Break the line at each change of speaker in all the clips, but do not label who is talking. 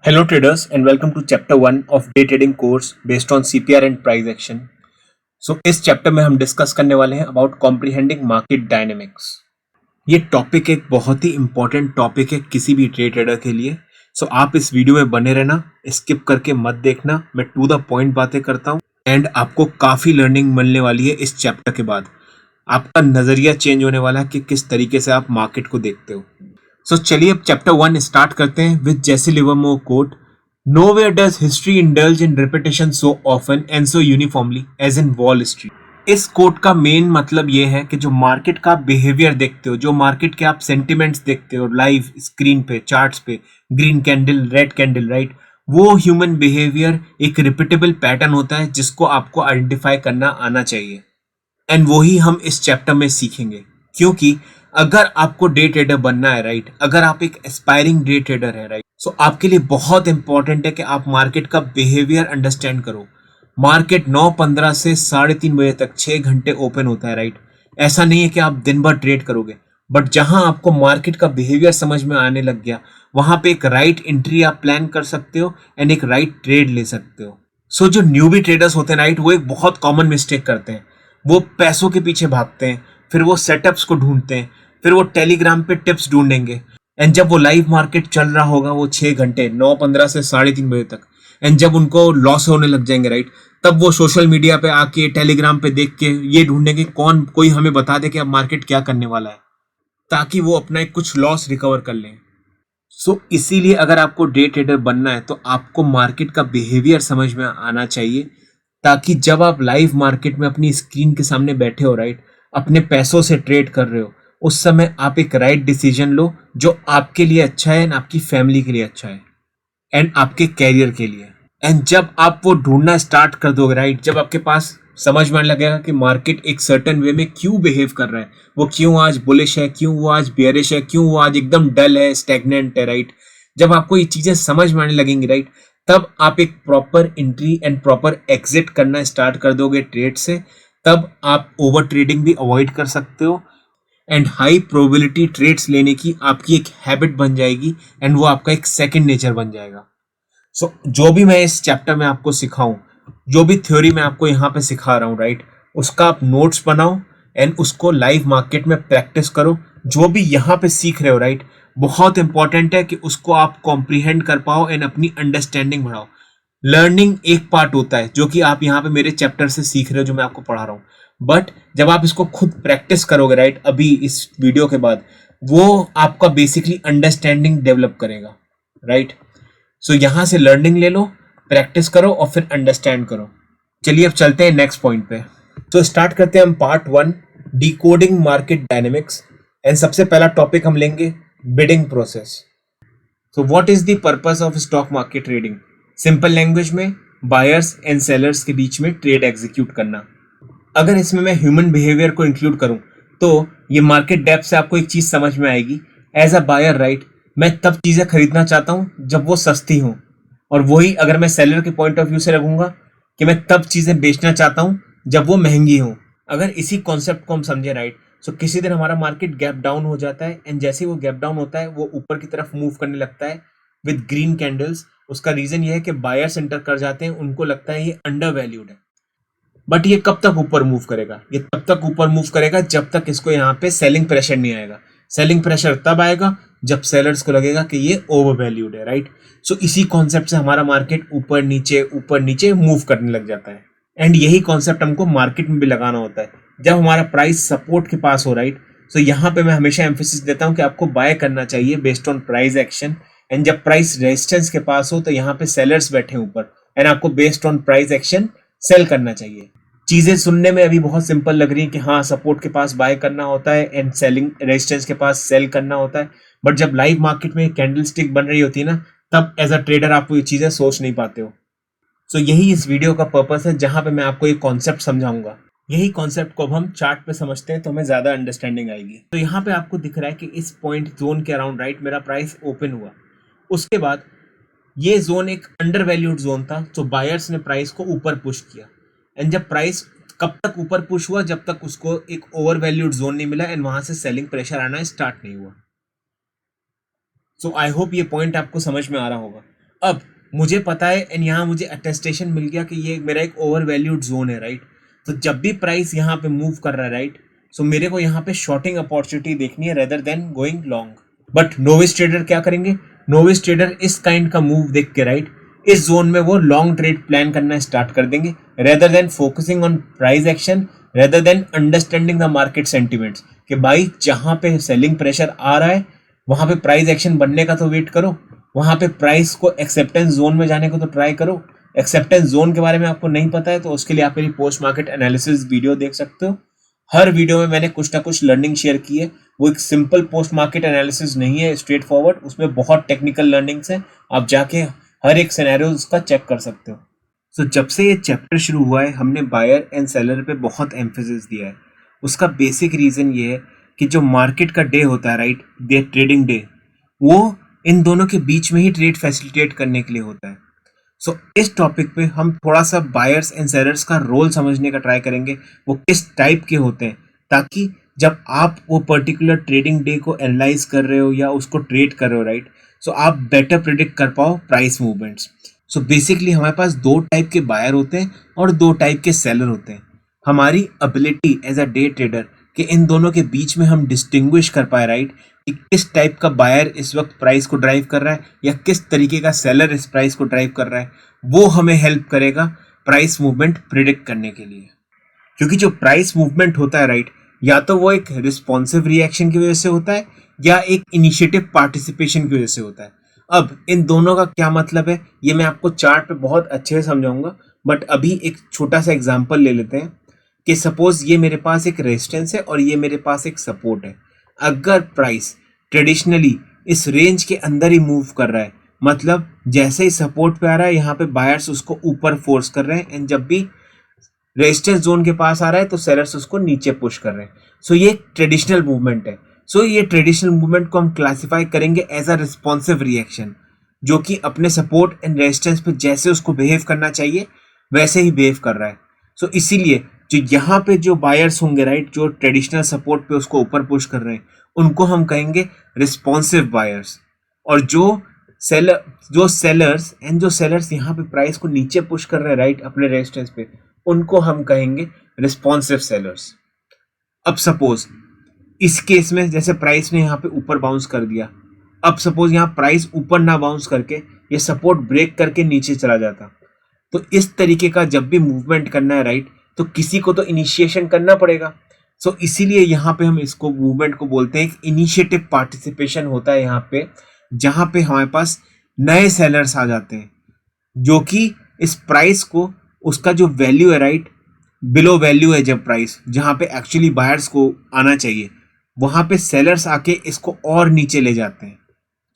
Hello traders and welcome to chapter 1 of day trading course based on CPR and price action. इस chapter में हम discuss करने वाले हैं अबाउट कॉम्प्रिहेंडिंग मार्केट डायनेमिक्स। ये topic एक बहुत ही इंपॉर्टेंट टॉपिक है किसी भी डे ट्रेडर के लिए। आप इस वीडियो में बने रहना, स्किप करके मत देखना। मैं टू द पॉइंट बातें करता हूँ एंड आपको काफ़ी लर्निंग मिलने वाली है इस चैप्टर के बाद। आपका नज़रिया चेंज होने वाला है कि किस तरीके से आप मार्केट को देखते हो। चलिए अब चैप्टर 1 स्टार्ट करते हैं with Jesse Livermore quote. Nowhere does history indulge in repetition so often and so uniformly as in Wall Street. इस कोट का मेन मतलब ये है कि जो मार्केट का बिहेवियर देखते हो, जो मार्केट के आप सेंटिमेंट्स देखते हो लाइव स्क्रीन पे, चार्ट्स पे, green candle, red candle, right, वो ह्यूमन बिहेवियर एक रिपीटेबल पैटर्न होता है जिसको आपको आइडेंटिफाई करना आना चाहिए। एंड वही हम इस चैप्टर में सीखेंगे, क्योंकि अगर आपको डे ट्रेडर बनना है, राइट, अगर आप एक एस्पायरिंग डे ट्रेडर है, राइट, आपके लिए बहुत इंपॉर्टेंट है कि आप मार्केट का बिहेवियर अंडरस्टैंड करो। मार्केट 9:15 से 3:30 बजे तक 6 घंटे ओपन होता है, राइट। ऐसा नहीं है कि आप दिन भर ट्रेड करोगे, बट जहां आपको मार्केट का बिहेवियर समझ में आने लग गया, वहां पे एक राइट एंट्री आप प्लान कर सकते हो एंड एक राइट ट्रेड ले सकते हो। जो न्यूबी ट्रेडर्स होते हैं, राइट, वो एक बहुत कॉमन मिस्टेक करते हैं। वो पैसों के पीछे भागते हैं, फिर वो सेटअप्स को ढूंढते हैं, फिर वो टेलीग्राम पे टिप्स ढूंढेंगे एंड जब वो लाइव मार्केट चल रहा होगा वो 6 घंटे 9:15 से 3:30 बजे तक, एंड जब उनको लॉस होने लग जाएंगे, राइट, तब वो सोशल मीडिया पे आके टेलीग्राम पे देख के ये ढूंढेंगे कोई हमें बता दे कि अब मार्केट क्या करने वाला है, ताकि वो अपना एक कुछ लॉस रिकवर कर लें। इसीलिए अगर आपको डे ट्रेडर बनना है तो आपको मार्केट का बिहेवियर समझ में आना चाहिए, ताकि जब आप लाइव मार्केट में अपनी स्क्रीन के सामने बैठे हो, राइट, अपने पैसों से ट्रेड कर रहे हो, उस समय आप एक राइट डिसीजन लो जो आपके लिए अच्छा है एंड आपकी फैमिली के लिए अच्छा है एंड आपके कैरियर के लिए। एंड जब आप वो ढूंढना स्टार्ट कर दोगे, राइट, जब आपके पास समझ में आने लगेगा कि मार्केट एक सर्टेन वे में क्यों बिहेव कर रहा है, वो क्यों आज बुलिश है, क्यों वो आज बेयरिश है, क्यों वो आज एकदम डल है, स्टैग्नेंट है, राइट, जब आपको ये चीजें समझ में आने लगेंगी, राइट, तब आप एक proper entry and proper exit करना स्टार्ट कर दोगे ट्रेड से। तब आप ओवर ट्रेडिंग भी अवॉइड कर सकते हो एंड हाई प्रोबेबिलिटी ट्रेड्स लेने की आपकी एक हैबिट बन जाएगी एंड वो आपका एक सेकंड नेचर बन जाएगा। जो भी मैं इस चैप्टर में आपको सिखाऊं, जो भी थ्योरी मैं आपको यहाँ पे सिखा रहा हूँ, राइट, उसका आप नोट्स बनाओ एंड उसको लाइव मार्केट में प्रैक्टिस करो। जो भी यहाँ पे सीख रहे हो, राइट, बहुत इंपॉर्टेंट है कि उसको आप कॉम्प्रिहेंड कर पाओ एंड अपनी अंडरस्टैंडिंग बढ़ाओ। लर्निंग एक पार्ट होता है जो कि आप यहाँ पे मेरे चैप्टर से सीख रहे हो, जो मैं आपको पढ़ा रहा हूँ, बट जब आप इसको खुद प्रैक्टिस करोगे, राइट, अभी इस वीडियो के बाद, वो आपका बेसिकली अंडरस्टैंडिंग डेवलप करेगा, राइट। यहाँ से लर्निंग ले लो, प्रैक्टिस करो और फिर अंडरस्टैंड करो। चलिए अब चलते हैं नेक्स्ट पॉइंट पे। स्टार्ट करते हैं हम part 1, decoding market dynamics. And सबसे पहला टॉपिक हम लेंगे bidding process. What is the purpose of stock market trading? Simple language में बायर्स एंड सेलर्स के बीच में ट्रेड एग्जीक्यूट करना। अगर इसमें मैं ह्यूमन बिहेवियर को इंक्लूड करूं तो ये मार्केट डेप्थ से आपको एक चीज समझ में आएगी। एज अ बायर, राइट, मैं तब चीजें खरीदना चाहता हूं जब वो सस्ती हो, और वही अगर मैं सेलर के पॉइंट ऑफ व्यू से रखूंगा कि मैं तब चीजें बेचना चाहता हूं जब वो महंगी हो। अगर इसी कॉन्सेप्ट को हम समझे, राइट, किसी दिन हमारा मार्केट गैप डाउन हो जाता है एंड जैसे ही वो गैप डाउन होता है वो ऊपर की तरफ मूव करने लगता है विद ग्रीन कैंडल्स। उसका रीजन ये है कि बायर्स एंटर कर जाते हैं, उनको लगता है ये अंडर वैल्यूड है। बट ये कब तक ऊपर मूव करेगा? ये तब तक ऊपर मूव करेगा जब तक इसको यहाँ पे सेलिंग प्रेशर नहीं आएगा। सेलिंग प्रेशर तब आएगा जब सेलर्स को लगेगा कि ये ओवर वैल्यूड है, राइट। इसी कॉन्सेप्ट से हमारा मार्केट ऊपर नीचे मूव करने लग जाता है एंड यही कॉन्सेप्ट हमको मार्केट में भी लगाना होता है जब हमारा प्राइस सपोर्ट के पास हो, राइट। यहाँ पे मैं हमेशा एम्फेसिस देता हूँ कि आपको बाय करना चाहिए based on price action, and जब प्राइस रेजिस्टेंस के पास हो तो यहाँ पे सेलर्स बैठे ऊपर एंड आपको based on price action sell करना चाहिए। चीजें सुनने में अभी बहुत सिंपल लग रही है कि हाँ, सपोर्ट के पास बाय करना होता है एंड सेलिंग रेजिस्टेंस के पास सेल करना होता है, बट जब लाइव मार्केट में कैंडल स्टिक बन रही होती है ना, तब एज अ ट्रेडर आप ये चीजें सोच नहीं पाते हो। यही इस वीडियो का पर्पस है, जहां पे मैं आपको एक कॉन्सेप्ट समझाऊंगा। यही कॉन्सेप्ट को अब हम चार्ट पे समझते हैं तो हमें ज्यादा अंडरस्टैंडिंग आएगी। यहाँ पे आपको दिख रहा है कि इस पॉइंट जोन के अराउंड, राइट, मेरा प्राइस ओपन हुआ। उसके बाद ये जोन एक अंडर वैल्यूड जोन था, तो बायर्स ने प्राइस को ऊपर पुश किया एंड जब प्राइस कब तक ऊपर पुश हुआ? जब तक उसको एक ओवर वैल्यूड जोन नहीं मिला एंड वहां से सेलिंग प्रेशर आना स्टार्ट नहीं हुआ। आई होप ये पॉइंट आपको समझ में आ रहा होगा। अब मुझे पता है एंड यहाँ मुझे अटेस्टेशन मिल गया कि ये मेरा एक ओवर वैल्यूड जोन है, राइट। तो जब भी प्राइस यहाँ पे मूव कर रहा है, राइट, सो मेरे को यहाँ पे शॉर्टिंग अपॉर्चुनिटी देखनी है rather than going long. But novice trader क्या करेंगे? नोविस ट्रेडर इस काइंड का मूव देख के, राइट, इस जोन में वो लॉन्ग ट्रेड प्लान करना स्टार्ट कर देंगे rather than focusing on price action, rather than understanding the market sentiments, कि भाई जहां पे सेलिंग प्रेशर आ रहा है वहां पे प्राइस एक्शन बनने का तो वेट करो, वहां पे प्राइस को एक्सेप्टेंस जोन में जाने को तो ट्राई करो। एक्सेप्टेंस जोन के बारे में आपको नहीं पता है तो उसके लिए आप मेरी पोस्ट मार्केट एनालिसिस वीडियो देख सकते हो। हर वीडियो में मैंने कुछ ना कुछ लर्निंग शेयर की है। वो एक सिंपल पोस्ट मार्केट एनालिसिस नहीं है स्ट्रेट फॉरवर्ड, उसमें बहुत टेक्निकल लर्निंग्स है। आप जाके हर एक सिनेरियो उसका चेक कर सकते हो। सो जब से ये चैप्टर शुरू हुआ है हमने बायर एंड सेलर पे बहुत एम्फेसिस दिया है। उसका बेसिक रीजन ये है कि जो मार्केट का डे होता है, राइट, डे ट्रेडिंग डे, वो इन दोनों के बीच में ही ट्रेड फैसिलिटेट करने के लिए होता है। सो इस टॉपिक पे हम थोड़ा सा बायर्स एंड सेलर्स का रोल समझने का ट्राई करेंगे, वो किस टाइप के होते हैं, ताकि जब आप वो पर्टिकुलर ट्रेडिंग डे को एनालाइज कर रहे हो या उसको ट्रेड कर रहे हो, राइट, सो आप बेटर प्रिडिक्ट कर पाओ प्राइस मूवमेंट्स। सो बेसिकली हमारे पास दो टाइप के बायर होते हैं और दो टाइप के सेलर होते हैं। हमारी ability as a day trader कि इन दोनों के बीच में हम डिस्टिंग्विश कर पाए, राइट, कि किस टाइप का बायर इस वक्त प्राइस को ड्राइव कर रहा है या किस तरीके का सेलर इस प्राइस को ड्राइव कर रहा है, वो हमें हेल्प करेगा प्राइस मूवमेंट प्रिडिक्ट करने के लिए। क्योंकि जो प्राइस मूवमेंट होता है, राइट, या तो वो एक रिस्पॉन्सिव रिएक्शन की वजह से होता है या एक इनिशिएटिव पार्टिसिपेशन की वजह से होता है। अब इन दोनों का क्या मतलब है ये मैं आपको चार्ट पे बहुत अच्छे से समझाऊंगा, बट अभी एक छोटा सा एग्जांपल ले लेते हैं कि सपोज ये मेरे पास एक रेजिस्टेंस है और ये मेरे पास एक सपोर्ट है। अगर प्राइस ट्रेडिशनली इस रेंज के अंदर ही मूव कर रहा है, मतलब जैसे ही सपोर्ट पे आ रहा है यहाँ पे बायर्स उसको ऊपर फोर्स कर रहे हैं, एंड जब भी रेजिस्टेंस जोन के पास आ रहा है तो सेलर्स उसको नीचे पुश कर रहे हैं। सो ये ट्रेडिशनल मूवमेंट है। सो ये ट्रेडिशनल मूवमेंट को हम क्लासिफाई करेंगे एज अ रिस्पॉन्सिव रिएक्शन, जो कि अपने सपोर्ट एंड रेजिस्टेंस पे जैसे उसको बिहेव करना चाहिए वैसे ही बिहेव कर रहा है। सो इसीलिए जो यहाँ पे जो बायर्स होंगे, राइट, जो ट्रेडिशनल सपोर्ट पे उसको ऊपर पुश कर रहे हैं, उनको हम कहेंगे रिस्पॉन्सिव बायर्स। और जो सेलर्स यहाँ पे प्राइस को नीचे पुश कर रहे हैं, राइट, अपने रेजिस्टेंस पे, उनको हम कहेंगे रिस्पॉन्सिव सेलर्स। अब सपोज इस केस में जैसे प्राइस ने यहाँ पे ऊपर बाउंस कर दिया, अब सपोज यहाँ प्राइस ऊपर ना बाउंस करके ये सपोर्ट ब्रेक करके नीचे चला जाता, तो इस तरीके का जब भी मूवमेंट करना है, राइट, तो किसी को तो इनिशिएशन करना पड़ेगा। सो इसीलिए यहाँ पे हम इसको मूवमेंट को बोलते हैं, इनिशिएटिव पार्टिसिपेशन होता है यहाँ पे, जहाँ पे हमारे पास नए सेलर्स आ जाते हैं जो कि इस प्राइस को, उसका जो वैल्यू है, राइट, बिलो वैल्यू है, जब प्राइस जहाँ पे एक्चुअली बायर्स को आना चाहिए वहाँ पे सेलर्स आके इसको और नीचे ले जाते हैं।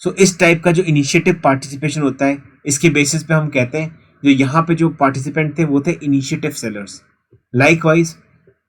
सो इस टाइप का जो इनिशिएटिव पार्टिसिपेशन होता है, इसके बेसिस पे हम कहते हैं जो यहाँ पे जो पार्टिसिपेंट थे वो थे इनिशिएटिव सेलर्स। लाइकवाइज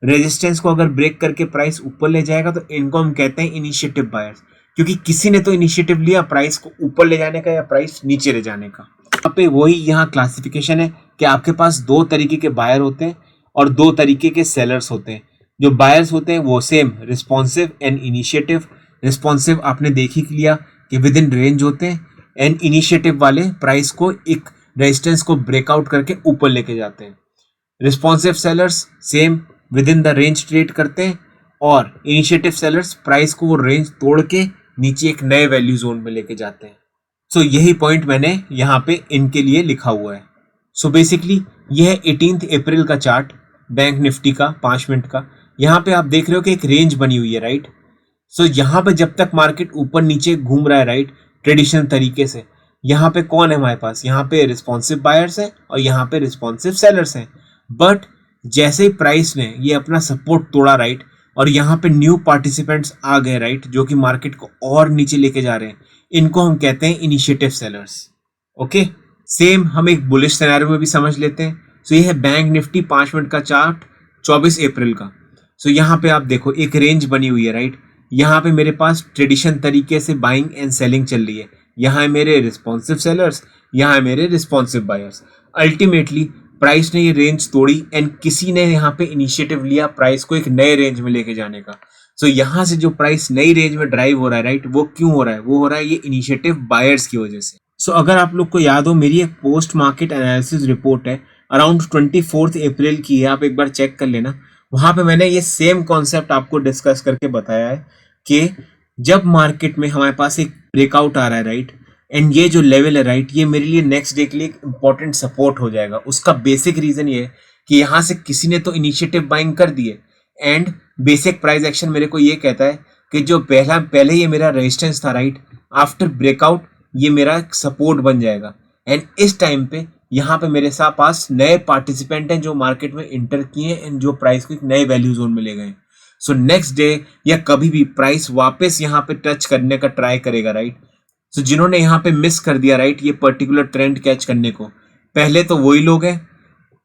रेजिस्टेंस को अगर ब्रेक करके प्राइस ऊपर ले जाएगा तो इनको हम कहते हैं इनिशिएटिव बायर्स, क्योंकि किसी ने तो इनिशिएटिव लिया प्राइस को ऊपर ले जाने का या प्राइस नीचे ले जाने का। यहाँ पे वही यहाँ क्लासिफिकेशन है कि आपके पास दो तरीके के बायर होते हैं और दो तरीके के सेलर्स होते हैं। जो बायर्स होते हैं वो same responsive and initiative. Responsive आपने देख ही लिया कि विद इन रेंज होते हैं, एंड इनिशिएटिव वाले प्राइस को एक रेजिस्टेंस को ब्रेकआउट करके ऊपर लेके जाते हैं। Responsive sellers same with in the range trade करते हैं, और इनिशिएटिव सेलर्स प्राइस को वो रेंज तोड़ के नीचे एक नए वैल्यू जोन में लेके जाते हैं। सो यही पॉइंट मैंने यहाँ पे इनके लिए लिखा हुआ है। सो बेसिकली यह है 18 अप्रैल का चार्ट बैंक निफ्टी का 5 मिनट का। यहाँ पे आप देख रहे हो कि एक रेंज बनी हुई है, राइट। सो यहाँ पे जब तक मार्केट ऊपर नीचे घूम रहा है, राइट, ट्रेडिशनल तरीके से, यहाँ पे कौन है हमारे पास, यहाँ पे रिस्पॉन्सिव बायर्स हैं और यहाँ पे रिस्पॉन्सिव सेलर्स हैं। बट जैसे ही प्राइस ने ये अपना सपोर्ट तोड़ा, राइट, और यहाँ पे न्यू पार्टिसिपेंट्स आ गए, राइट, जो कि मार्केट को और नीचे लेके जा रहे हैं, इनको हम कहते हैं इनिशिएटिव सेलर्स। ओके, सेम हम एक बुलिश सिनेरियो में भी समझ लेते हैं। सो ये है बैंक निफ्टी 5 मिनट का चार्ट 24 अप्रैल का। सो यहाँ पे आप देखो एक रेंज बनी हुई है, राइट। यहाँ पे मेरे पास ट्रेडिशन तरीके से बाइंग एंड सेलिंग चल रही है। यहाँ है मेरे रिस्पॉन्सिव सेलर्स, यहाँ है मेरे रिस्पॉन्सिव बायर्स। अल्टीमेटली प्राइस ने ये रेंज तोड़ी एंड किसी ने यहाँ पे इनिशिएटिव लिया प्राइस को एक नए रेंज में लेके जाने का। सो यहाँ से जो प्राइस नई रेंज में ड्राइव हो रहा है, राइट, वो क्यों हो रहा है? वो हो रहा है ये इनिशिएटिव बायर्स की वजह से। सो अगर आप लोग को याद हो, मेरी एक पोस्ट मार्केट एनालिसिस रिपोर्ट है, अराउंड 24 अप्रैल की है, आप एक बार चेक कर लेना। वहां पे मैंने ये सेम कॉन्सेप्ट आपको डिस्कस करके बताया है कि जब मार्केट में हमारे पास एक ब्रेकआउट आ रहा है, राइट, एंड ये जो लेवल है, राइट, ये मेरे लिए नेक्स्ट डे के लिए एक इंपॉर्टेंट सपोर्ट हो जाएगा। उसका बेसिक रीजन ये है कि यहाँ से किसी ने तो इनिशिएटिव बाइंग कर दिए, एंड बेसिक प्राइस एक्शन मेरे को ये कहता है कि जो पहले ये मेरा रेजिस्टेंस था, राइट, आफ्टर ब्रेकआउट ये मेरा सपोर्ट बन जाएगा। एंड इस टाइम पे यहाँ पे मेरे साथ पास नए पार्टिसिपेंट हैं जो मार्केट में इंटर किए एंड जो प्राइस को एक नए वैल्यू जोन में ले गए। सो नेक्स्ट डे या कभी भी प्राइस वापस यहाँ पे टच करने का ट्राई करेगा, राइट। सो जिन्होंने यहाँ पे मिस कर दिया, राइट, ये पर्टिकुलर ट्रेंड कैच करने को, पहले तो वही लोग हैं,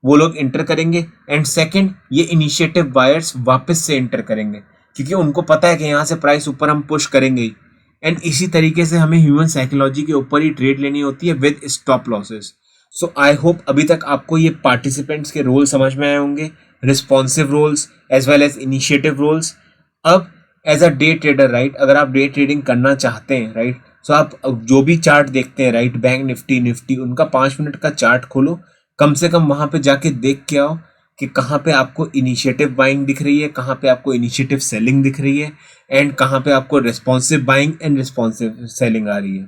वो लोग इंटर करेंगे, एंड सेकंड ये इनिशिएटिव बायर्स वापस से इंटर करेंगे क्योंकि उनको पता है कि यहाँ से प्राइस ऊपर हम पुश करेंगे ही। एंड इसी तरीके से हमें ह्यूमन साइकोलॉजी के ऊपर ही ट्रेड लेनी होती है with stop losses. So I hope अभी तक आपको ये पार्टिसिपेंट्स के रोल समझ में आए होंगे, responsive roles as well as initiative roles. अब as a day trader, right, अगर आप डे ट्रेडिंग करना चाहते हैं, राइट, सो आप जो भी चार्ट देखते हैं, राइट, बैंक निफ्टी उनका 5 मिनट का चार्ट खोलो, कम से कम वहां पे जाके देख के आओ कि कहाँ पे आपको इनिशिएटिव बाइंग दिख रही है, कहाँ पे आपको इनिशिएटिव सेलिंग दिख रही है, एंड कहाँ पे आपको responsive buying and responsive selling आ रही है।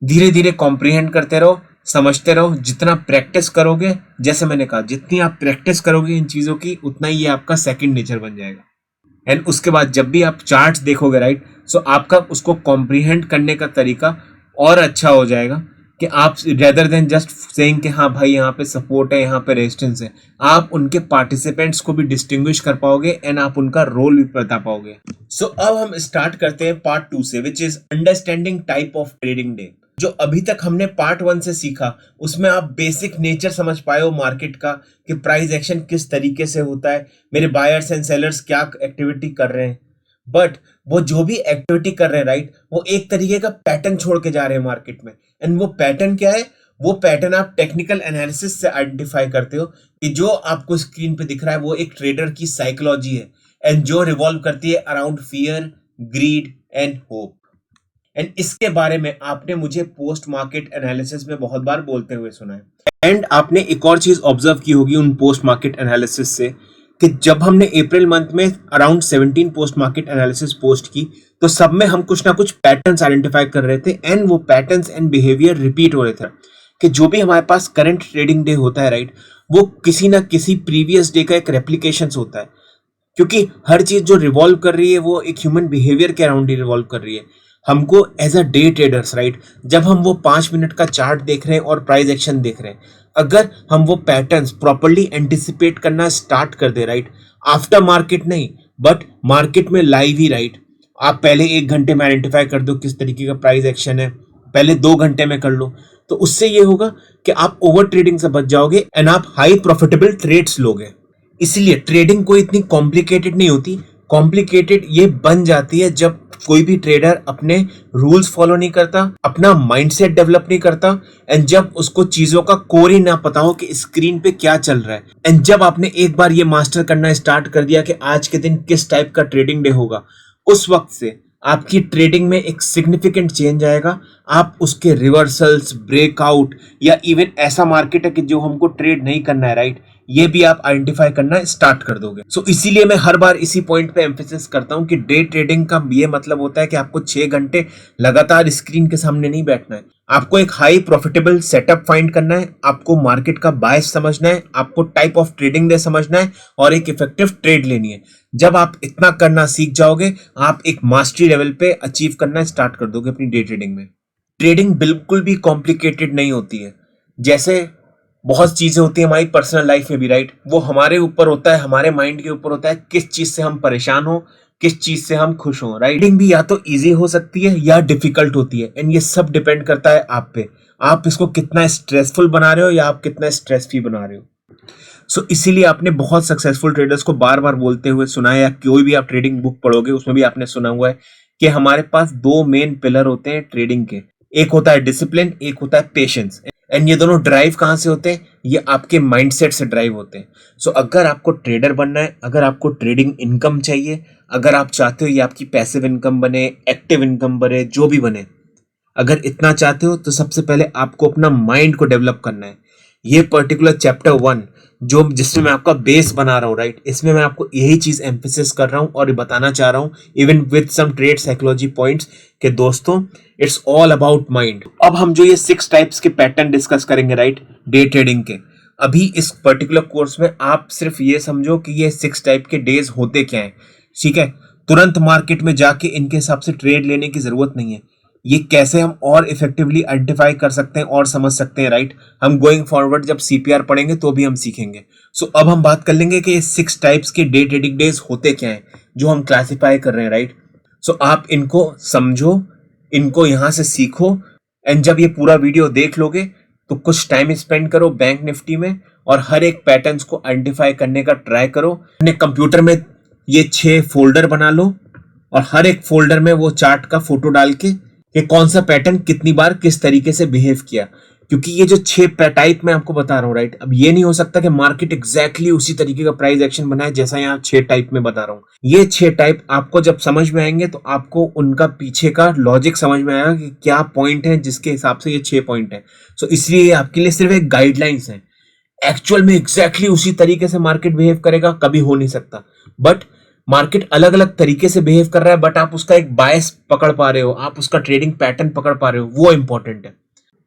धीरे धीरे कॉम्प्रिहेंड करते रहो, समझते रहो। जितना प्रैक्टिस करोगे, जैसे मैंने कहा, जितनी आप प्रैक्टिस करोगे इन चीजों की, उतना ही ये आपका सेकंड नेचर बन जाएगा। एंड उसके बाद जब भी आप चार्ट्स देखोगे, राइट, सो आपका उसको कॉम्प्रिहेंड करने का तरीका और अच्छा हो जाएगा कि आप रेदर देन जस्ट सेइंग कि हाँ भाई यहाँ पे सपोर्ट है, यहाँ पे रेजिस्टेंस है, आप उनके पार्टिसिपेंट्स को भी डिस्टिंग्विश कर पाओगे एंड आप उनका रोल भी बता पाओगे। सो अब हम स्टार्ट करते हैं पार्ट 2 से, which is understanding type of trading day. जो अभी तक हमने पार्ट 1 से सीखा उसमें आप बेसिक नेचर समझ पाए हो मार्केट का कि प्राइस एक्शन किस तरीके से होता है, मेरे बायर्स एंड सेलर्स क्या एक्टिविटी कर रहे हैं। बट वो जो भी एक्टिविटी कर रहे हैं, राइट, वो एक तरीके का पैटर्न छोड़ के जा रहे हैं मार्केट में। एंड वो पैटर्न क्या है? वो पैटर्न आप टेक्निकल एनालिसिस से आइडेंटिफाई करते हो कि जो आपको स्क्रीन पे दिख रहा है वो एक ट्रेडर की साइकोलॉजी है, एंड जो रिवॉल्व करती है around fear, grid and hope. And इसके बारे में आपने मुझे पोस्ट मार्केट एनालिसिस में बहुत बार बोलते हुए सुना है। एंड आपने एक और चीज ऑब्जर्व की होगी उन पोस्ट मार्केट एनालिसिस से कि जब हमने अप्रैल मंथ में around 17 post market analysis post की, तो सब में हम कुछ ना कुछ पैटर्न्स आइडेंटिफाई कर रहे थे, एंड वो पैटर्न्स एंड बिहेवियर रिपीट हो रहे थे कि जो भी हमारे पास करंट ट्रेडिंग डे होता है, राइट, वो किसी ना किसी प्रीवियस डे का एक रेप्लिकेशन होता है, क्योंकि हर चीज जो रिवॉल्व कर रही है वो एक ह्यूमन बिहेवियर के अराउंड ही रिवॉल्व कर रही है। हमको as a day traders, right, जब हम वो 5 मिनट का चार्ट देख रहे हैं और प्राइस एक्शन देख रहे हैं, अगर हम वो पैटर्न्स प्रॉपरली एंटिसिपेट करना स्टार्ट कर दे, राइट, आफ्टर मार्केट नहीं बट मार्केट में लाइव ही, राइट, आप पहले 1 घंटे में आइडेंटिफाई कर दो किस तरीके का प्राइस एक्शन है, पहले 2 घंटे में कर लो, तो उससे ये होगा कि आप ओवर ट्रेडिंग से बच जाओगे एंड आप हाई प्रॉफिटेबल ट्रेड्स लोगे। इसलिए ट्रेडिंग कोई इतनी कॉम्प्लिकेटेड नहीं होती, कॉम्प्लिकेटेड ये बन जाती है जब कोई भी ट्रेडर अपने रूल्स फॉलो नहीं करता, अपना माइंडसेट डेवलप नहीं करता, एंड जब उसको चीजों का कोर ही ना पता हो कि स्क्रीन पे क्या चल रहा है। एंड जब आपने एक बार ये मास्टर करना स्टार्ट कर दिया कि आज के दिन किस टाइप का ट्रेडिंग डे होगा, उस वक्त से आपकी ट्रेडिंग में एक सिग्निफिकेंट चेंज आएगा। आप उसके रिवर्सल्स, ब्रेकआउट, या इवन ऐसा मार्केट है कि जो हमको ट्रेड नहीं करना है, राइट, ये भी आप आइडेंटिफाई करना स्टार्ट कर दोगे। सो इसीलिए मैं हर बार इसी पॉइंट पे एम्फेसिस करता हूं कि डे ट्रेडिंग का ये मतलब होता है कि आपको 6 घंटे लगातार स्क्रीन के सामने नहीं बैठना है, आपको एक हाई प्रॉफिटेबल सेटअप फाइंड करना है, आपको मार्केट का बायस समझना है, आपको टाइप ऑफ ट्रेडिंग डे समझना है और एक इफेक्टिव ट्रेड लेनी है। जब आप इतना करना सीख जाओगे, आप एक मास्टरी लेवल पे अचीव करना स्टार्ट कर दोगे अपनी डे ट्रेडिंग में। ट्रेडिंग बिल्कुल भी कॉम्प्लिकेटेड नहीं होती है, जैसे बहुत चीजें होती है हमारी पर्सनल लाइफ में भी, राइट, वो हमारे ऊपर होता है, हमारे माइंड के ऊपर होता है किस चीज से हम परेशान हो, किस चीज से हम खुश हो। राइटिंग भी या तो इजी हो सकती है या डिफिकल्ट होती है, एंड ये सब डिपेंड करता है आप पे, आप इसको कितना स्ट्रेसफुल बना रहे हो या आप कितना स्ट्रेस फ्री बना रहे हो। सो इसीलिए आपने बहुत सक्सेसफुल ट्रेडर्स को बार बार बोलते हुए सुना है, या कोई भी आप ट्रेडिंग बुक पढ़ोगे उसमें भी आपने सुना हुआ है कि हमारे पास 2 मेन पिलर होते हैं ट्रेडिंग के, एक होता है डिसिप्लिन, एक होता है पेशेंस। एंड ये दोनों ड्राइव कहाँ से होते हैं? ये आपके माइंडसेट से ड्राइव होते हैं। सो अगर आपको ट्रेडर बनना है, अगर आपको ट्रेडिंग इनकम चाहिए, अगर आप चाहते हो ये आपकी पैसिव इनकम बने, एक्टिव इनकम बने, जो भी बने, अगर इतना चाहते हो तो सबसे पहले आपको अपना माइंड को डेवलप करना है। ये पर्टिकुलर चैप्टर 1 जो जिसमें मैं आपका बेस बना रहा हूँ, राइट, इसमें मैं आपको यही चीज एम्फेसिस कर रहा हूँ और बताना चाह रहा हूँ even with some trade psychology points के दोस्तों, इट्स ऑल अबाउट माइंड। अब हम जो ये 6 टाइप्स के पैटर्न डिस्कस करेंगे, राइट, डे ट्रेडिंग के, अभी इस पर्टिकुलर कोर्स में आप सिर्फ ये समझो कि ये 6 टाइप के डेज होते क्या हैं, ठीक है। तुरंत मार्केट में जाके इनके हिसाब से ट्रेड लेने की जरूरत नहीं है। ये कैसे हम और इफेक्टिवली आइडेंटिफाई कर सकते हैं और समझ सकते हैं, राइट, हम गोइंग फॉरवर्ड जब सीपीआर पढ़ेंगे तो भी हम सीखेंगे। सो अब हम बात कर लेंगे कि ये 6 टाइप्स के डे ट्रेडिंग डेज होते क्या हैं जो हम क्लासिफाई कर रहे हैं, राइट। सो आप इनको समझो, इनको यहां से सीखो, एंड जब ये पूरा वीडियो देख लोगे तो कुछ टाइम स्पेंड करो बैंक निफ्टी में और हर एक पैटर्न्स को आइडेंटिफाई करने का ट्राई करो। अपने कंप्यूटर में ये 6 फोल्डर बना लो और हर एक फोल्डर में वो चार्ट का फोटो डाल के कि कौन सा पैटर्न कितनी बार किस तरीके से बिहेव किया, क्योंकि ये जो 6 टाइप मैं आपको बता रहा हूँ, राइट, अब ये नहीं हो सकता कि मार्केट एग्जैक्टली उसी तरीके का प्राइस एक्शन बनाए जैसा यहाँ 6 टाइप में बता रहा हूँ। ये 6 टाइप आपको जब समझ में आएंगे तो आपको उनका पीछे का लॉजिक समझ में आएगा कि क्या पॉइंट है जिसके हिसाब से ये 6 पॉइंट है। सो इसलिए ये आपके लिए सिर्फ एक गाइडलाइंस है। एक्चुअल में एग्जैक्टली उसी तरीके से मार्केट बिहेव करेगा कभी हो नहीं सकता, बट मार्केट अलग अलग तरीके से बिहेव कर रहा है, बट आप उसका एक बायस पकड़ पा रहे हो, आप उसका ट्रेडिंग पैटर्न पकड़ पा रहे हो, वो इंपॉर्टेंट है।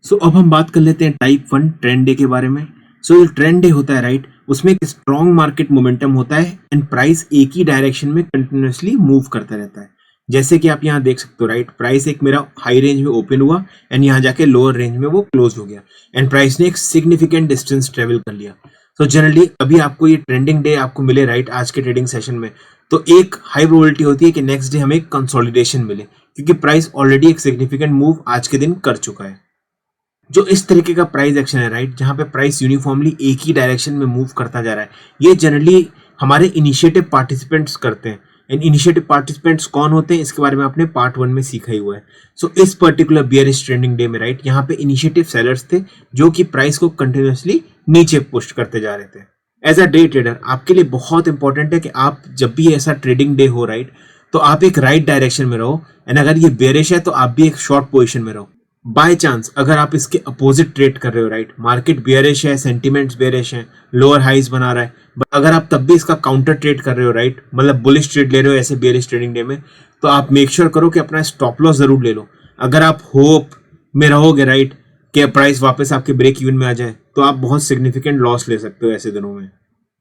सो अब हम बात कर लेते हैं टाइप 1 ट्रेंड डे के बारे में। सो जो ट्रेंड डे होता है, राइट, उसमें एक स्ट्रॉन्ग मार्केट मोमेंटम होता है एंड प्राइस एक ही डायरेक्शन में कंटिन्यूअसली मूव करता रहता है। जैसे कि आप यहाँ देख सकते हो, राइट, प्राइस एक मेरा हाई रेंज में ओपन हुआ एंड यहाँ जाके लोअर रेंज में वो क्लोज हो गया एंड प्राइस ने एक सिग्निफिकेंट डिस्टेंस ट्रेवल कर लिया। तो जनरली अभी आपको ये ट्रेंडिंग डे आपको मिले, राइट, आज के ट्रेडिंग सेशन में, तो एक हाई प्रोबेबिलिटी होती है कि नेक्स्ट डे हमें कंसोलिडेशन मिले, क्योंकि प्राइस ऑलरेडी एक सिग्निफिकेंट मूव आज के दिन कर चुका है। जो इस तरीके का प्राइस एक्शन है, राइट, जहां पे प्राइस यूनिफॉर्मली एक ही डायरेक्शन में मूव करता जा रहा है, ये जनरली हमारे इनिशिएटिव पार्टिसिपेंट्स करते हैं। एंड इनिशिएटिव पार्टिसिपेंट्स कौन होते हैं इसके बारे में आपने पार्ट 1 में सीखा ही हुआ है। सो इस पर्टिकुलर बियरिश ट्रेंडिंग डे में, राइट, यहाँ पे इनिशिएटिव सेलर्स थे जो कि प्राइस को कंटिन्यूअसली नीचे पुश करते जा रहे थे। एज अ डे ट्रेडर आपके लिए बहुत इंपॉर्टेंट है कि आप जब भी ऐसा ट्रेडिंग डे हो, राइट, तो आप एक राइट डायरेक्शन में रहो, एंड अगर ये बेरिश है तो आप भी एक शॉर्ट पोजीशन में रहो। बाय चांस अगर आप इसके अपोजिट ट्रेड कर रहे हो, राइट, मार्केट बेयरिश है, सेंटिमेंट्स बेयरिश है, लोअर हाइज बना रहा है, बट अगर आप तब भी इसका काउंटर ट्रेड कर रहे हो, राइट, मतलब बुलिश ट्रेड ले रहे हो ऐसे बेयरिश ट्रेडिंग डे में, तो आप मेक श्योर करो कि अपना स्टॉप लॉस जरूर ले लो। अगर आप होप में रहोगे, राइट, कि प्राइस वापस आपके ब्रेक इवन में आ जाए, तो आप बहुत सिग्निफिकेंट लॉस ले सकते हो ऐसे दिनों में।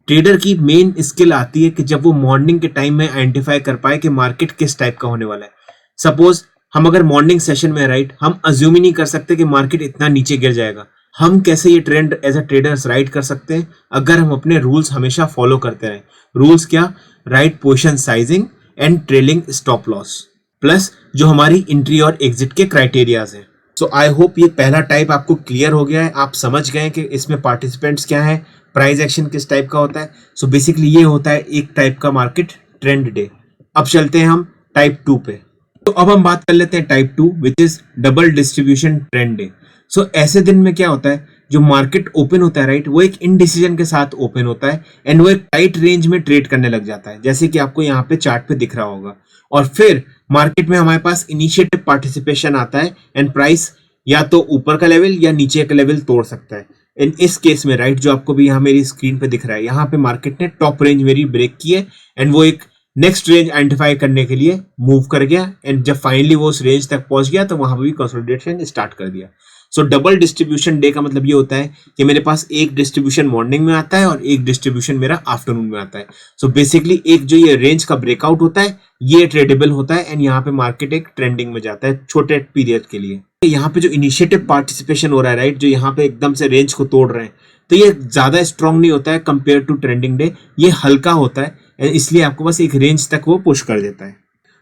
ट्रेडर की मेन स्किल आती है कि जब वो मॉर्निंग के टाइम में आइडेंटिफाई कर पाए कि मार्केट किस टाइप का होने वाला है। सपोज हम अगर मॉर्निंग सेशन में, राइट, हम अज्यूम ही नहीं कर सकते कि मार्केट इतना नीचे गिर जाएगा। हम कैसे ये trend as a traders right कर सकते हैं? अगर हम अपने रूल्स हमेशा फॉलो करते रहें। रूल्स क्या? Right position sizing and trailing stop loss, plus जो हमारी एंट्री और एग्जिट के क्राइटेरियाज हैं। सो आई होप ये पहला टाइप आपको क्लियर हो गया है, आप समझ गए कि इसमें पार्टिसिपेंट्स क्या है, प्राइस एक्शन किस टाइप का होता है। सो बेसिकली ये होता है एक टाइप का मार्केट ट्रेंड डे। अब चलते हैं हम टाइप 2 पे। तो अब हम बात कर लेते हैं type 2 which is double distribution trend day. So ऐसे दिन में क्या होता है, जो मार्केट ओपन होता है, राइट, वो एक इनडिसीजन के साथ ओपन होता है एंड वो एक टाइट रेंज में ट्रेड करने लग जाता है, जैसे कि आपको यहाँ पे चार्ट पे दिख रहा होगा। और फिर मार्केट में हमारे पास इनिशिएटिव पार्टिसिपेशन आता है एंड प्राइस या तो ऊपर का लेवल या नीचे का लेवल तोड़ सकता है। इन इस केस में, राइट, जो आपको भी यहाँ मेरी स्क्रीन पे दिख रहा है, यहाँ पे मार्केट ने टॉप रेंज मेरी ब्रेक की है एंड वो एक नेक्स्ट रेंज आइडेंटिफाई करने के लिए मूव कर गया एंड जब फाइनली वो उस रेंज तक पहुंच गया तो वहां पर भी कंसोलिडेशन स्टार्ट कर दिया। सो डबल डिस्ट्रीब्यूशन डे का मतलब ये होता है कि मेरे पास एक डिस्ट्रीब्यूशन मॉर्निंग में आता है और एक डिस्ट्रीब्यूशन मेरा आफ्टरनून में आता है। सो बेसिकली एक जो ये रेंज का ब्रेकआउट होता है ये ट्रेडेबल होता है एंड यहाँ पे मार्केट एक ट्रेंडिंग में जाता है छोटे पीरियड के लिए। यहाँ पे जो इनिशिएटिव पार्टिसिपेशन हो रहा है, राइट, जो यहाँ पे एकदम से रेंज को तोड़ रहे हैं, तो ये ज्यादा स्ट्रांग नहीं होता है कंपेयर टू ट्रेंडिंग डे, ये हल्का होता है, इसलिए आपको बस एक रेंज तक वो पुश कर देता है।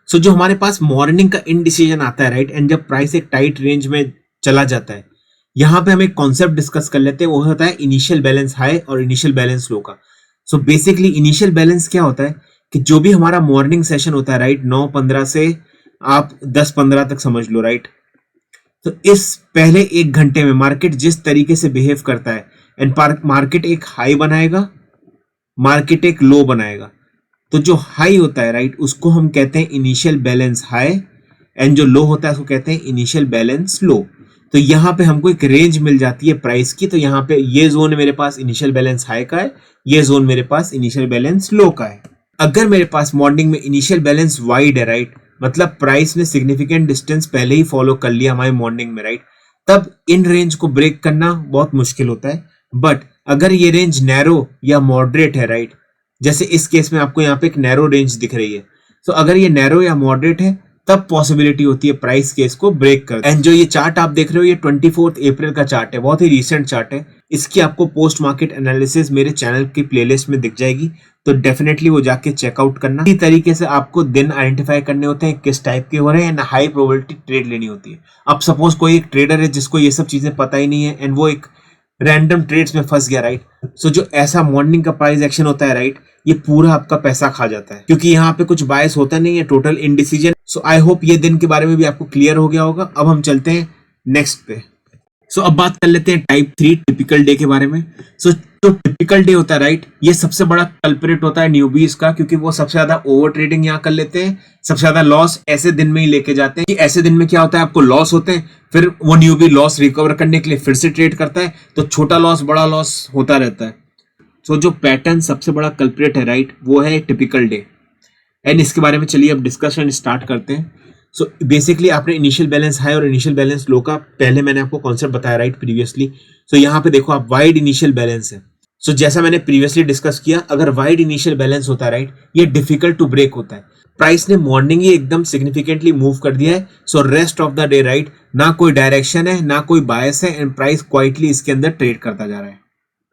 सो जो हमारे पास मॉर्निंग का इनडिसीजन आता है, राइट, एंड जब प्राइस एक टाइट रेंज में चला जाता है, यहाँ पे हम एक कॉन्सेप्ट डिस्कस कर लेते हैं, वो होता है इनिशियल बैलेंस हाई और इनिशियल बैलेंस लो का। सो बेसिकली इनिशियल बैलेंस क्या होता है कि जो भी हमारा मॉर्निंग सेशन होता है, राइट, 9:15 से आप 10:15 तक समझ लो, राइट, तो इस पहले 1 घंटे में मार्केट जिस तरीके से बिहेव करता है एंड मार्केट एक हाई बनाएगा, मार्केट एक लो बनाएगा। तो जो हाई होता है, राइट, उसको हम कहते हैं इनिशियल बैलेंस हाई एंड जो लो होता है उसको कहते हैं इनिशियल बैलेंस लो। तो यहाँ पे हमको एक रेंज मिल जाती है प्राइस की। तो यहाँ पे ये जोन मेरे पास इनिशियल बैलेंस हाई का है, ये जोन मेरे पास इनिशियल बैलेंस लो का है। अगर मेरे पास मॉर्निंग में इनिशियल बैलेंस वाइड है, राइट, मतलब प्राइस ने सिग्निफिकेंट डिस्टेंस पहले ही फॉलो कर लिया हमारे मॉर्निंग में, राइट, तब इन रेंज को ब्रेक करना बहुत मुश्किल होता है। बट अगर ये रेंज नैरो या मॉडरेट है, राइट, जैसे इस केस में आपको यहाँ पे एक नैरो रेंज दिख रही है, तो अगर ये नैरो या मॉडरेट है तब पॉसिबिलिटी होती है प्राइस के इसको ब्रेक कर। एंड जो ये चार्ट आप देख रहे हो ये 24 अप्रैल का चार्ट है, बहुत ही रीसेंट चार्ट है। इसकी आपको पोस्ट मार्केट एनालिसिस मेरे चैनल की प्लेलिस्ट में दिख जाएगी, तो डेफिनेटली वो जाके चेकआउट करना। इसी तरीके से आपको दिन आइडेंटिफाई करने होते हैं किस टाइप के हो रहे हैं एंड हाई प्रोबेबिलिटी ट्रेड लेनी होती है। अब सपोज कोई एक ट्रेडर है जिसको ये सब चीजें पता ही नहीं है एंड वो एक रैंडम ट्रेड्स में फंस गया, राइट, सो जो ऐसा मॉर्निंग का प्राइस एक्शन होता है, राइट, ये पूरा आपका पैसा खा जाता है क्योंकि यहाँ पे कुछ बायस होता नहीं है, total indecision. So I hope ये दिन के बारे में भी आपको क्लियर हो गया होगा। अब हम चलते हैं नेक्स्ट पे। सो अब बात कर लेते हैं टाइप 3 टिपिकल डे के बारे में। सो जो टिपिकल डे होता है, राइट, ये सबसे बड़ा कल्परेट होता है न्यूबीज का, क्योंकि वो सबसे ज्यादा ओवर ट्रेडिंग यहाँ कर लेते हैं, सबसे ज्यादा लॉस ऐसे दिन में ही लेके जाते हैं कि ऐसे दिन में क्या होता है आपको लॉस होते हैं, फिर वो न्यूबी लॉस रिकवर करने के लिए फिर से ट्रेड करता है, तो छोटा लॉस बड़ा लॉस होता रहता है। सो जो पैटर्न सबसे बड़ा कल्परेट है, राइट, वो है टिपिकल डे। एंड इसके बारे में चलिए अब डिस्कशन स्टार्ट करते हैं। सो बेसिकली आपने इनिशियल बैलेंस हाई और इनिशियल बैलेंस लो का पहले मैंने आपको कॉन्सेप्ट बताया, राइट, प्रीवियसली। सो यहाँ पे देखो आप वाइड इनिशियल बैलेंस है। सो जैसा मैंने प्रीवियसली डिस्कस किया, अगर वाइड इनिशियल बैलेंस होता है, राइट, ये डिफिकल्ट टू ब्रेक होता है। प्राइस ने मॉर्निंग ही एकदम सिग्निफिकेंटली मूव कर दिया है, so rest of the day, right, ना कोई डायरेक्शन है ना कोई बायस है एंड प्राइस क्वाइटली इसके अंदर ट्रेड करता जा रहा है।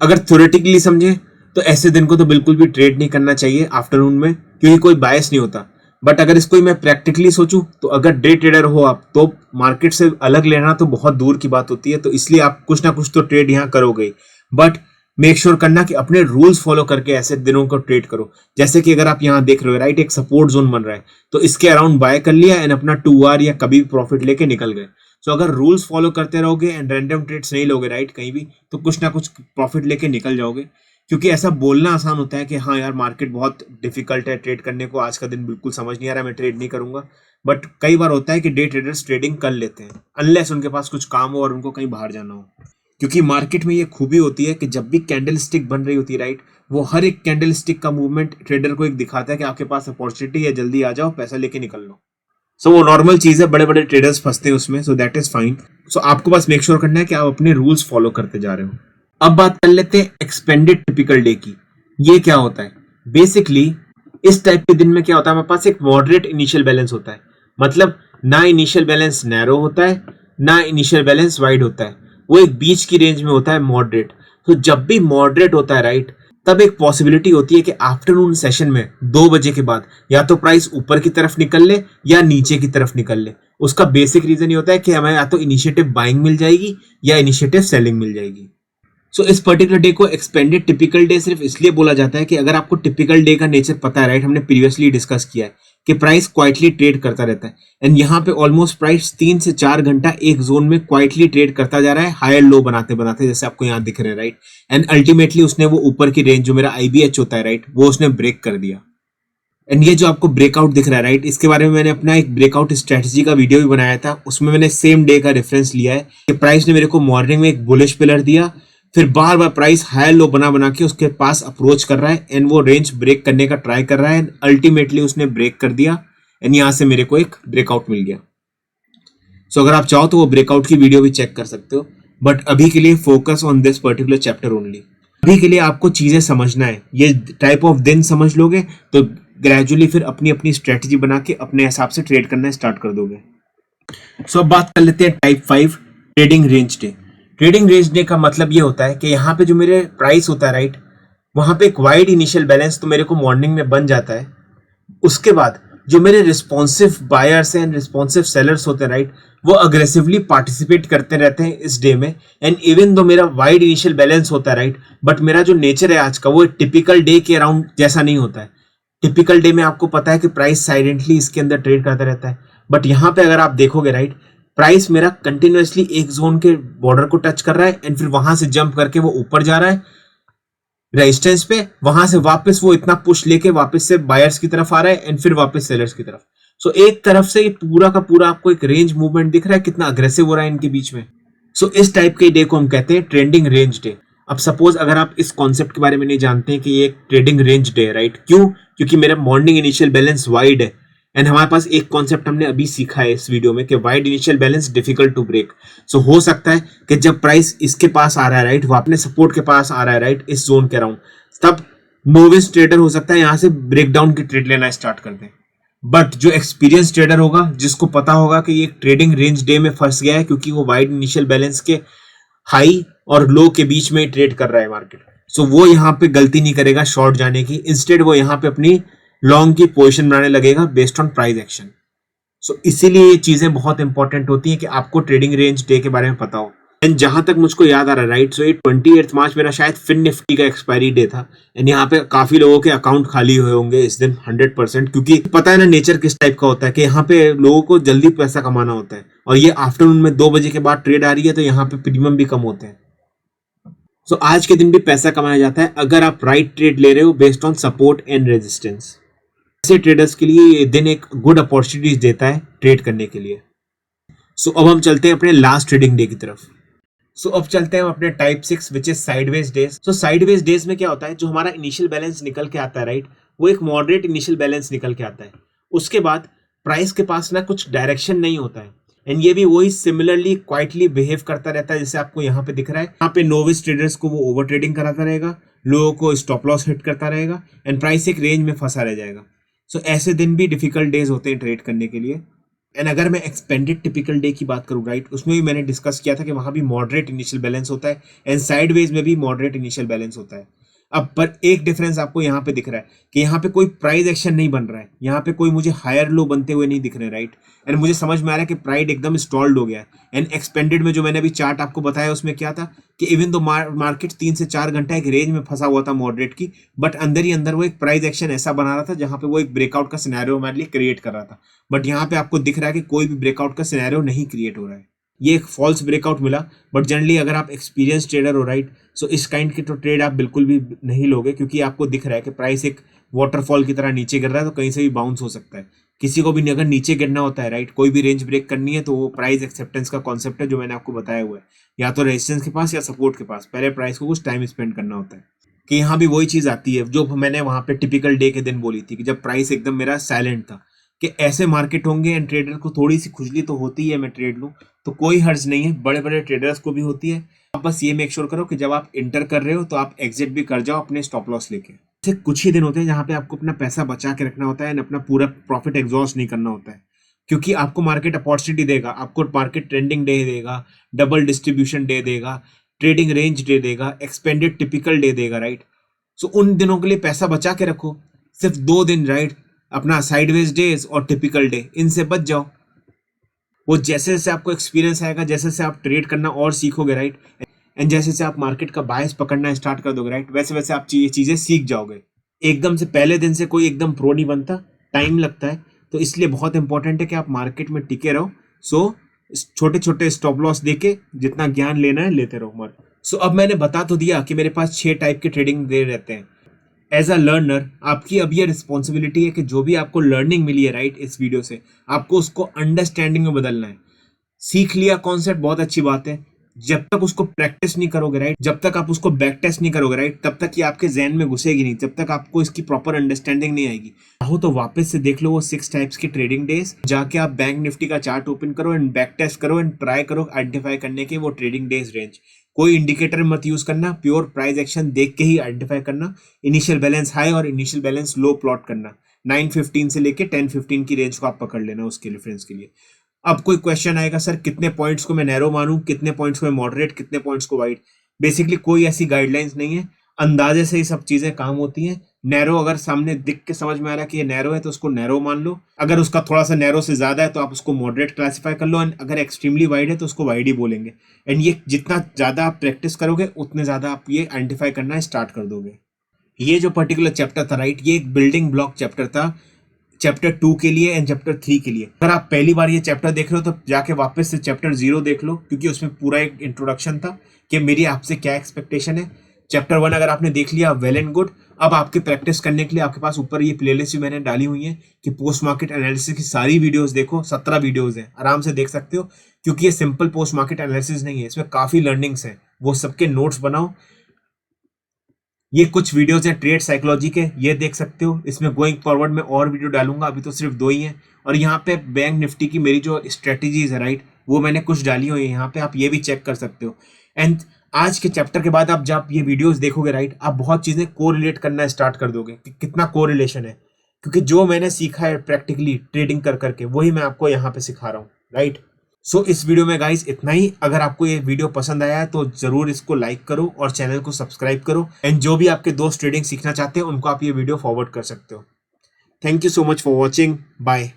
अगर थ्योरेटिकली समझे तो ऐसे दिन को तो बिल्कुल भी ट्रेड नहीं करना चाहिए आफ्टरनून में, क्योंकि कोई बायस नहीं होता। बट अगर इसको मैं प्रैक्टिकली सोचूं तो अगर डे ट्रेडर हो आप तो मार्केट से अलग लेना तो बहुत दूर की बात होती है, तो इसलिए आप कुछ ना कुछ तो ट्रेड यहाँ करोगे, बट मेक श्योर करना कि अपने रूल्स फॉलो करके ऐसे दिनों को ट्रेड करो। जैसे कि अगर आप यहाँ देख रहे हो, राइट, एक सपोर्ट जोन बन रहा है, तो इसके अराउंड बाय कर लिया एंड अपना 2R या कभी भी प्रॉफिट लेके निकल गए। सो अगर रूल्स फॉलो करते रहोगे एंड रैंडम ट्रेड्स नहीं लोगे, राइट, कहीं भी, तो कुछ ना कुछ प्रॉफिट लेके निकल जाओगे। क्योंकि ऐसा बोलना आसान होता है कि हाँ यार मार्केट बहुत डिफिकल्ट है ट्रेड करने को, आज का दिन बिल्कुल समझ नहीं आ रहा, मैं ट्रेड नहीं करूंगा। बट कई बार होता है कि डे ट्रेडर्स ट्रेडिंग कर लेते हैं अनलेस उनके पास कुछ काम हो और उनको कहीं बाहर जाना हो। क्योंकि मार्केट में ये खूबी होती है कि जब भी कैंडल स्टिक बन रही होती है, राइट, वो हर एक कैंडल स्टिक का मूवमेंट ट्रेडर को एक दिखाता है कि आपके पास अपॉर्चुनिटी है, जल्दी आ जाओ, पैसा लेके निकल लो। सो वो नॉर्मल चीज है, बड़े बड़े ट्रेडर्स फंसते हैं उसमें, सो दैट इज फाइन। सो आपको बस मेक श्योर करना है कि आप अपने रूल्स फॉलो करते जा रहे हो। अब बात कर लेते हैं एक्सपेंडेड टिपिकल डे की। ये क्या होता है? बेसिकली इस टाइप के दिन में क्या होता है, हमारे पास एक मॉडरेट इनिशियल बैलेंस होता है, मतलब ना इनिशियल बैलेंस नैरो होता है ना इनिशियल बैलेंस वाइड होता है, वो एक बीच की रेंज में होता है, मॉडरेट। तो जब भी मॉडरेट होता है, राइट, तब एक पॉसिबिलिटी होती है कि आफ्टरनून सेशन में 2 बजे के बाद या तो प्राइस ऊपर की तरफ निकल ले या नीचे की तरफ निकल ले। उसका बेसिक रीजन ये होता है कि हमें या तो इनिशिएटिव बाइंग मिल जाएगी या इनिशिएटिव सेलिंग मिल जाएगी। सो इस पर्टिकुलर डे को एक्सपेंडेड टिपिकल डे सिर्फ इसलिए बोला जाता है कि अगर आपको टिपिकल डे का नेचर पता है, राइट, हमने प्रीवियसली डिस्कस किया है कि प्राइस क्वाइटली ट्रेड करता रहता है एंड यहाँ पे ऑलमोस्ट प्राइस 3 से 4 घंटा एक जोन में क्वाइटली ट्रेड करता जा रहा है, हायर लो बनाते बनाते, जैसे आपको यहाँ दिख रहे हैं, राइट, एंड अल्टीमेटली उसने वो ऊपर की रेंज जो मेरा IBH होता है, राइट, वो उसने ब्रेक कर दिया। एंड ये जो आपको ब्रेकआउट दिख रहा है, राइट, इसके बारे में मैंने अपना एक ब्रेकआउट स्ट्रेटजी का वीडियो भी बनाया था, उसमें मैंने सेम डे का रेफरेंस लिया है कि प्राइस ने मेरे को मॉर्निंग में एक बुलिश पिलर दिया, फिर बार बार प्राइस हायर लो बना के उसके पास अप्रोच कर रहा है एंड वो रेंज ब्रेक करने का ट्राई कर रहा है, अल्टीमेटली उसने ब्रेक कर दिया एंड यहां से मेरे को एक ब्रेकआउट मिल गया। सो अगर आप चाहो तो वो ब्रेकआउट की वीडियो भी चेक कर सकते हो, बट अभी के लिए focus on this particular chapter only. अभी के लिए आपको चीजें समझना है, ये टाइप ऑफ दिन समझ लोगे तो ग्रेजुअली फिर अपनी अपनी स्ट्रेटजी बना के अपने हिसाब से ट्रेड करना स्टार्ट कर दोगे। सो अब बात कर लेते हैं type 5 trading range day. Trading range day का मतलब ये होता है कि यहाँ पे जो मेरे प्राइस होता है, राइट, वहां पे एक वाइड इनिशियल बैलेंस तो मेरे को मॉर्निंग में बन जाता है। उसके बाद जो मेरे responsive buyers and responsive sellers होते हैं, राइट, वो अग्रेसिवली पार्टिसिपेट करते रहते हैं इस डे में। एंड इवन दो मेरा वाइड इनिशियल बैलेंस होता है, राइट, बट मेरा जो नेचर है आज का वो टिपिकल डे के अराउंड जैसा नहीं होता है। टिपिकल डे में आपको पता है कि प्राइस साइलेंटली इसके अंदर ट्रेड करता रहता है, बट यहाँ पे अगर आप देखोगे, राइट, प्राइस मेरा कंटिन्यूअसली एक जोन के बॉर्डर को टच कर रहा है एंड फिर वहां से जंप करके वो ऊपर जा रहा है रेजिस्टेंस पे, वहां से वापस वो इतना पुश लेके वापस से बायर्स की तरफ आ रहा है एंड फिर वापस सेलर्स की तरफ। सो एक तरफ से ये पूरा का पूरा आपको एक रेंज मूवमेंट दिख रहा है, कितना अग्रेसिव हो रहा है इनके बीच में। सो इस टाइप के डे को हम कहते हैं ट्रेंडिंग रेंज डे। अब सपोज अगर आप इस कॉन्सेप्ट के बारे में नहीं जानते हैं कि ये एक ट्रेडिंग रेंज डे है, राइट? क्यों? क्योंकि मेरा मॉर्निंग इनिशियल बैलेंस वाइड है एंड हमारे पास एक कॉन्सेप्ट हमने अभी सीखा है इस वीडियो में कि wide initial balance difficult to break. So हो सकता है कि जब प्राइस इसके पास आ रहा है, राइट, वो अपने सपोर्ट के पास आ रहा है, राइट, इस जोन के अराउंड, तब नोविस ट्रेडर हो सकता है यहां से ब्रेकडाउन की ट्रेड लेना स्टार्ट कर दे। बट जो एक्सपीरियंस ट्रेडर होगा, जिसको पता होगा कि ये ट्रेडिंग रेंज डे में फंस गया है क्योंकि वो वाइड इनिशियल बैलेंस के हाई और लो के बीच में ट्रेड कर रहा है मार्केट, सो वो यहाँ पे गलती नहीं करेगा शॉर्ट जाने की। इंस्टेड वो यहाँ पे अपनी लॉन्ग की पोजीशन बनाने लगेगा बेस्ड ऑन प्राइस एक्शन। सो इसीलिए ये चीजें बहुत इंपॉर्टेंट होती हैं कि आपको ट्रेडिंग रेंज डे के बारे में पता हो। एंड जहां तक मुझको याद आ रहा है, राइट, सो ये 28 मार्च मेरा शायद फिन निफ्टी का एक्सपायरी डे था एंड यहाँ पे काफी लोगों के अकाउंट खाली हुए होंगे इस दिन 100%, क्योंकि पता है ना नेचर किस टाइप का होता है कि यहाँ पे लोगों को जल्दी पैसा कमाना होता है और ये आफ्टरनून में 2 बजे के बाद ट्रेड आ रही है तो यहाँ पे प्रीमियम भी कम होते हैं। सो आज के दिन भी पैसा कमाया जाता है अगर आप राइट ट्रेड ले रहे हो based on support and resistance. ऐसे ट्रेडर्स के लिए ये दिन एक गुड अपॉर्चुनिटीज देता है ट्रेड करने के लिए। सो अब हम चलते हैं अपने लास्ट ट्रेडिंग डे की तरफ। सो अब चलते हैं अपने type 6 which is sideways days. So sideways days में क्या होता है, जो हमारा इनिशियल बैलेंस निकल के आता है, राइट, वो एक मॉडरेट इनिशियल बैलेंस निकल के आता है। उसके बाद प्राइस के पास ना कुछ डायरेक्शन नहीं होता है एंड ये भी वही सिमिलरली क्वाइटली बिहेव करता रहता है जैसे आपको यहाँ पे दिख रहा है। यहाँ पे नोविस ट्रेडर्स को वो ओवर ट्रेडिंग कराता रहेगा, लोगों को स्टॉप लॉस हिट करता रहेगा एंड प्राइस एक रेंज में फंसा रह जाएगा। सो ऐसे दिन भी डिफिकल्ट डेज होते हैं ट्रेड करने के लिए। एंड अगर मैं एक्सपेंडेड टिपिकल डे की बात करूँ, राइट, उसमें भी मैंने डिस्कस किया था कि वहां भी मॉडरेट इनिशियल बैलेंस होता है एंड साइडवेज में भी मॉडरेट इनिशियल बैलेंस होता है। अब पर एक डिफरेंस आपको यहाँ पे दिख रहा है कि यहाँ पे कोई प्राइस एक्शन नहीं बन रहा है, यहाँ पे कोई मुझे हायर लो बनते हुए नहीं दिख रहे, राइट, एंड मुझे समझ में आ रहा है कि प्राइस एकदम स्टॉल्ड हो गया है। एंड एक्सपेंडेड में जो मैंने अभी चार्ट आपको बताया उसमें क्या था कि इवन दो मार्केट 3 से 4 घंटा एक रेंज में फंसा हुआ था मॉडरेट की, बट अंदर ही अंदर वो एक प्राइस एक्शन ऐसा बना रहा था जहां पे वो एक ब्रेकआउट का सिनेरियो हमारे लिए क्रिएट कर रहा था। बट यहाँ पे आपको दिख रहा है कि कोई भी ब्रेकआउट का सिनेरियो नहीं क्रिएट हो रहा है, ये एक फॉल्स ब्रेकआउट मिला। बट जनरली अगर आप एक्सपीरियंस ट्रेडर हो, राइट, सो इस काइंड के तो ट्रेड आप बिल्कुल भी नहीं लोगे क्योंकि आपको दिख रहा है कि प्राइस एक वाटरफॉल की तरह नीचे गिर रहा है तो कहीं से भी बाउंस हो सकता है। किसी को भी अगर नीचे गिरना होता है, राइट, कोई भी रेंज ब्रेक करनी है तो वो प्राइस एक्सेप्टेंस का कॉन्सेप्ट है जो मैंने आपको बताया हुआ है, या तो रेजिस्टेंस के पास या सपोर्ट के पास पहले प्राइस को कुछ टाइम स्पेंड करना होता है। कि यहाँ भी वही चीज आती है जो मैंने वहां पे टिपिकल डे के दिन बोली थी कि जब प्राइस एकदम मेरा साइलेंट था कि ऐसे मार्केट होंगे एंड ट्रेडर को थोड़ी सी खुजली तो होती है मैं ट्रेड लूं, तो कोई हर्ज नहीं है, बड़े बड़े ट्रेडर्स को भी होती है। आप बस ये मेक श्योर करो कि जब आप इंटर कर रहे हो तो आप एग्जिट भी कर जाओ अपने स्टॉप लॉस लेके। ऐसे कुछ ही दिन होते हैं जहां पे आपको अपना पैसा बचा के रखना होता है एंड अपना पूरा प्रॉफिट एग्जॉस्ट नहीं करना होता है, क्योंकि आपको मार्केट अपॉर्चुनिटी देगा, आपको मार्केट ट्रेंडिंग डे देगा, डबल डिस्ट्रीब्यूशन डे देगा, ट्रेडिंग रेंज डे देगा, एक्सपेंडेड टिपिकल डे देगा, राइट। सो उन दिनों के लिए पैसा बचा के रखो, सिर्फ 2 दिन, राइट, अपना साइडवेज डेज और टिपिकल डे, इनसे बच जाओ। वो जैसे जैसे आपको एक्सपीरियंस आएगा, जैसे जैसे आप ट्रेड करना और सीखोगे, राइट, एंड जैसे जैसे आप मार्केट का बायस पकड़ना स्टार्ट कर दोगे, राइट, वैसे वैसे आप ये चीजें सीख जाओगे। एकदम से पहले दिन से कोई एकदम प्रो नहीं बनता, टाइम लगता है, तो इसलिए बहुत इंपॉर्टेंट है कि आप मार्केट में टिके रहो। सो छोटे छोटे स्टॉप लॉस देके जितना ज्ञान लेना है लेते रहो। सो अब मैंने बता तो दिया कि मेरे पास 6 टाइप के ट्रेडिंग डे रहते हैं। एज अ लर्नर आपकी अब ये रिस्पॉन्सिबिलिटी है कि जो भी आपको लर्निंग मिली है, राइट, इस वीडियो से आपको उसको अंडरस्टैंडिंग में बदलना है। सीख लिया कॉन्सेप्ट, बहुत अच्छी बात है, जब तक उसको प्रैक्टिस नहीं करोगे, राइट, जब तक आप उसको बैक टेस्ट नहीं करोगे, राइट, तब तक ये आपके जहन में घुसेगी नहीं, जब तक आपको इसकी प्रॉपर अंडरस्टैंडिंग नहीं आएगी। चाहो तो वापस से देख लो वो 6 टाइप्स के ट्रेडिंग डेज, जाके आप बैंक निफ्टी का चार्ट ओपन करो एंड बैक टेस्ट करो एंड ट्राई करो आइडेंटिफाई करने के वो ट्रेडिंग डेज रेंज। कोई इंडिकेटर मत यूज करना, प्योर प्राइस एक्शन देख के ही आइडेंटिफाई करना। इनिशियल बैलेंस हाई और इनिशियल बैलेंस लो प्लॉट करना, 9:15 से लेके 10:15 की रेंज को आप पकड़ लेना उसके रेफरेंस के लिए। अब कोई क्वेश्चन आएगा, सर कितने पॉइंट्स को मैं नैरो मानूं, कितने पॉइंट्स को मैं मॉडरेट, कितने पॉइंट्स को वाइड? बेसिकली कोई ऐसी गाइडलाइंस नहीं है, अंदाजे से ही सब चीजें काम होती हैं। नैरो अगर सामने दिख के समझ में आ रहा है कि ये नैरो है तो उसको नैरो मान लो, अगर उसका थोड़ा सा नैरो से ज्यादा है तो आप उसको मॉडरेट क्लासीफाई कर लो, एंड अगर एक्सट्रीमली वाइड है तो उसको वाइड ही बोलेंगे। एंड ये जितना ज्यादा आप प्रैक्टिस करोगे उतने ज्यादा आप ये आइडेंटिफाई करना स्टार्ट कर दोगे। ये जो पर्टिकुलर चैप्टर था, राइट, ये एक बिल्डिंग ब्लॉक चैप्टर था चैप्टर 2 के लिए एंड चैप्टर 3 के लिए। अगर आप पहली बार ये चैप्टर देख रहे हो तो जाके वापस से चैप्टर 0 देख लो, क्योंकि उसमें पूरा एक इंट्रोडक्शन था कि मेरी आपसे क्या एक्सपेक्टेशन है। चैप्टर 1 अगर आपने देख लिया वेल एंड गुड, अब आपके प्रैक्टिस करने के लिए आपके पास ऊपर ये प्लेलिस्ट भी मैंने डाली हुई है कि पोस्ट मार्केट एनालिसिस की सारी वीडियोस देखो। 17 वीडियोस हैं, आराम से देख सकते हो, क्योंकि ये सिंपल पोस्ट मार्केट एनालिसिस नहीं है, इसमें काफी लर्निंग्स हैं, वो सबके नोट्स बनाओ। ये कुछ वीडियोस हैं ट्रेड साइकोलॉजी के, ये देख सकते हो। इसमें गोइंग फॉरवर्ड में और वीडियो डालूंगा, अभी तो सिर्फ 2 ही हैं। और यहाँ पे बैंक निफ्टी की मेरी जो स्ट्रेटेजीज है राइट, वो मैंने कुछ डाली हुई है यहाँ पे, आप ये भी चेक कर सकते हो। एंड आज के चैप्टर के बाद आप जब ये वीडियोस देखोगे राइट, आप बहुत चीजें कोरिलेट करना स्टार्ट कर दोगे कि कितना कोरिलेशन है, क्योंकि जो मैंने सीखा है प्रैक्टिकली ट्रेडिंग कर करके, वही मैं आपको यहाँ पे सिखा रहा हूँ राइट। सो इस वीडियो में गाइस इतना ही। अगर आपको ये वीडियो पसंद आया है तो जरूर इसको लाइक करो और चैनल को सब्सक्राइब करो। एंड जो भी आपके दोस्त ट्रेडिंग सीखना चाहते हैं उनको आप ये वीडियो फॉरवर्ड कर सकते हो। Thank you so much for watching, bye.